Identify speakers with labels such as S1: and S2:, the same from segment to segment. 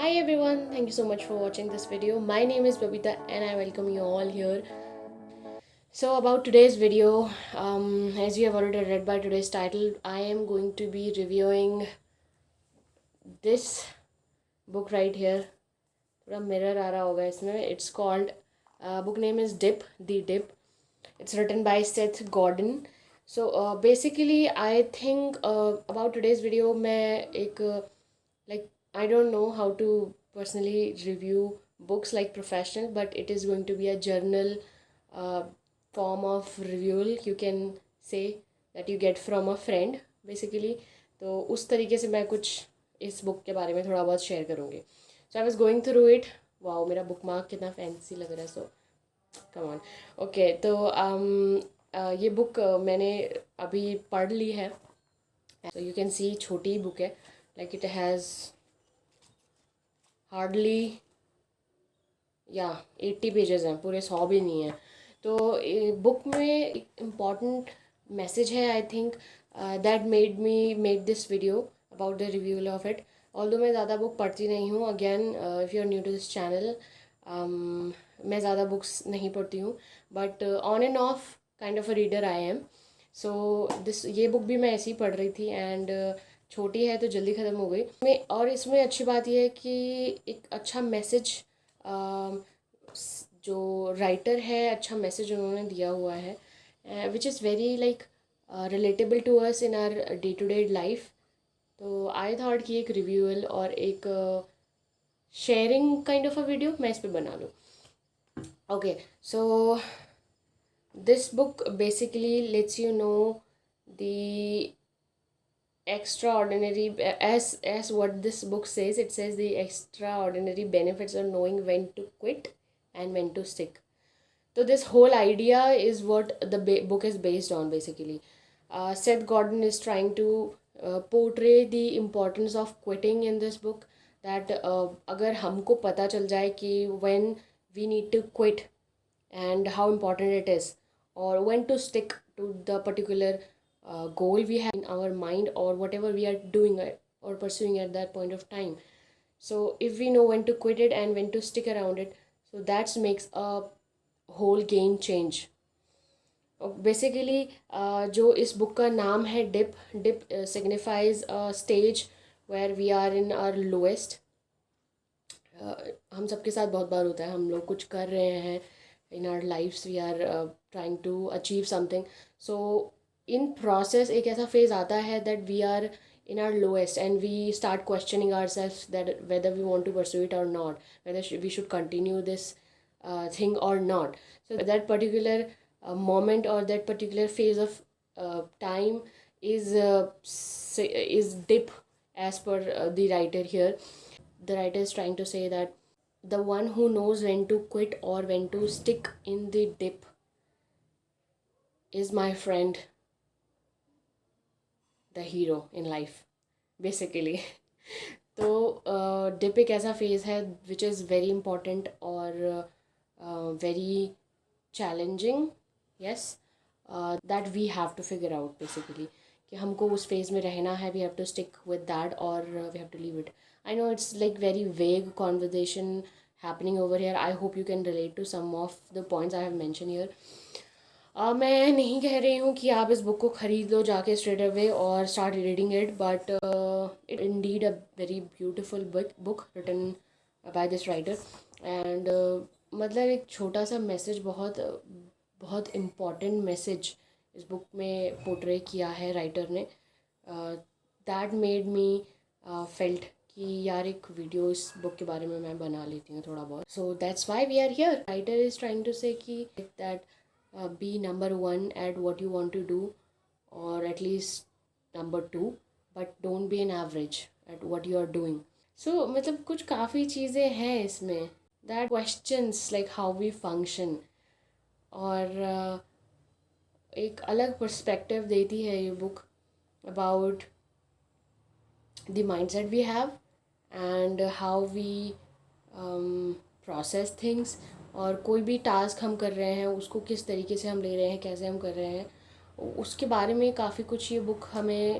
S1: Hi everyone, thank you so much for watching this video. My name is Babita and I welcome you all here. So about today's video, as you have already read by today's title, I am going to be reviewing this book right here. थोड़ा mirror आ रहा होगा इसमें. It's called, book name is Dip, The Dip. It's written by Seth Godin. So basically I think about today's video मैं एक like I don't know how to personally review books like professional, but it is going to be a journal uh, form of review, you can say, that you get from a friend basically. तो उस तरीके से मैं कुछ इस book के बारे में थोड़ा बहुत शेयर करूँगी. So I was going through it. Wow, मेरा बुक मार्क कितना फैंसी लग रहा है. सो कम ऑन. ओके, तो ये बुक मैंने अभी पढ़ ली है. सो यू कैन सी छोटी बुक है. Like it has hardly 80 pages हैं, पूरे 100 भी नहीं है. तो बुक में एक इम्पॉर्टेंट मैसेज है, I think, that made me make this video about the review of it. Although मैं ज़्यादा बुक पढ़ती नहीं हूँ. Again, if you are new to this channel, मैं ज़्यादा बुक्स नहीं पढ़ती हूँ, but on and off kind of a reader I am. So ये बुक भी मैं ऐसे ही पढ़ रही थी एंड छोटी है तो जल्दी ख़त्म हो गई. और इसमें अच्छी बात यह है कि एक अच्छा मैसेज, जो राइटर है, अच्छा मैसेज उन्होंने दिया हुआ है, which is very like relatable to us in our day to day life. तो आई थॉट कि एक रिव्यूअल और एक sharing kind of a video मैं इस पर बना लूँ. Okay, so this book basically lets you know the extraordinary, as what this book says, it says the extraordinary benefits of knowing when to quit and when to stick. So this whole idea is what the book is based on basically. Seth Godin is trying to portray the importance of quitting in this book, that अगर हमको पता चल जाए कि when we need to quit and how important it is, or when to stick to the particular goal we have in our mind or whatever we are doing or pursuing at that point of time. So if we know when to quit it and when to stick around it, so that makes a whole game change. Basically जो इस book का नाम है dip. Dip signifies a stage where we are in our lowest. हम सबके साथ बहुत बार होता है, हम लोग कुछ कर रहे हैं in our lives, we are trying to achieve something. So in process एक ऐसा फेज आता है that we are in our lowest and we start questioning ourselves that whether we want to pursue it or not, whether we should continue this thing or not. So that particular moment or that particular phase of time is dip, as per the writer here. The writer is trying to say that the one who knows when to quit or when to stick in the dip is, my friend, the hero in life basically. तो dip एक ऐसा phase है which is very important और very challenging, yes, that we have to figure out basically, कि हमको उस phase में रहना है. We have to stick with that और we have to leave it. I know it's like very vague conversation happening over here. I hope you can relate to some of the points I have mention here. मैं नहीं कह रही हूँ कि आप इस book को ख़रीद लो जाके स्ट्रेट अवे और start reading it, but it indeed a very beautiful book written by this writer. And मतलब एक छोटा सा मैसेज, बहुत बहुत इम्पॉर्टेंट मैसेज इस बुक में पोर्ट्रे किया है राइटर ने. दैट मेड मी फेल्ट कि यार एक वीडियो इस बुक के बारे में मैं बना लेती हूँ थोड़ा बहुत. So that's why we are here. Writer is trying to say कि that be number one at what you want to do, or at least number two, but don't be an average at what you are doing. So मतलब कुछ काफ़ी चीज़ें हैं इसमें that questions like how we function, और एक अलग perspective देती है ये book about the mindset we have and how we process things. और कोई भी टास्क हम कर रहे हैं उसको किस तरीके से हम ले रहे हैं, कैसे हम कर रहे हैं, उसके बारे में काफ़ी कुछ ये बुक हमें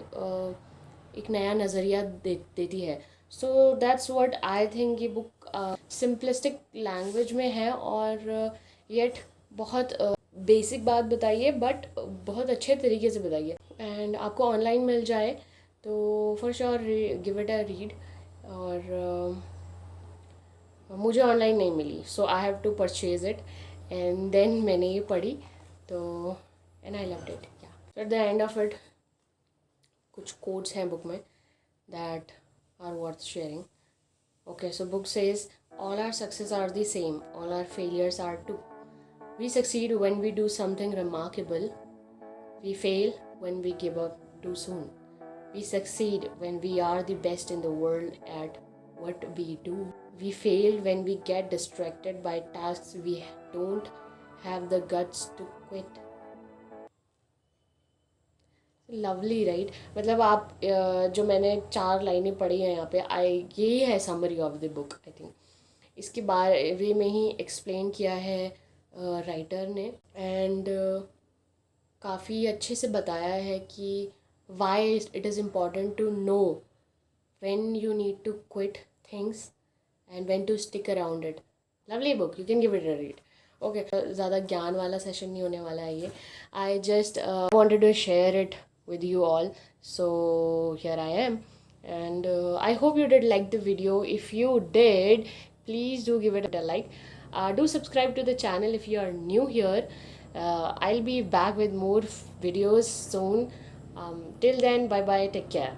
S1: एक नया नज़रिया देती है. So that's what I think. ये बुक सिंपलिस्टिक लैंग्वेज में है और येट बहुत बेसिक बात बताइए, बट बहुत अच्छे तरीके से बताइए, एंड आपको ऑनलाइन मिल जाए तो for sure give it a read. और मुझे ऑनलाइन नहीं मिली, so I have to purchase it, and then मैंने ये पढ़ी, तो and I loved it. Yeah at the end of it कुछ कोट्स हैं बुक में that are worth sharing. Okay, so book says all our success are the same, all our failures are too. We succeed when we do something remarkable, we fail when we give up too soon. We succeed when we are the best in the world at what we do. We fail when we get distracted by tasks we don't have the guts to quit. Lovely right. मतलब आप जो मैंने 4 लाइनें पढ़ी हैं यहाँ पे, आई यही है summary of the book. I think इसके बारे में ही एक्सप्लेन किया है राइटर ने, एंड काफ़ी अच्छे से बताया है कि why it is important to know when you need to quit things and when to stick around it. Lovely book, you can give it a read. Okay, ज़्यादा ज्ञान वाला सेशन नहीं होने वाला है ये। I just wanted to share it with you all, so here I am, and I hope you did like the video. If you did, please do give it a like. Do subscribe to the channel if you are new here. I'll be back with more videos soon. Till then, bye bye, take care.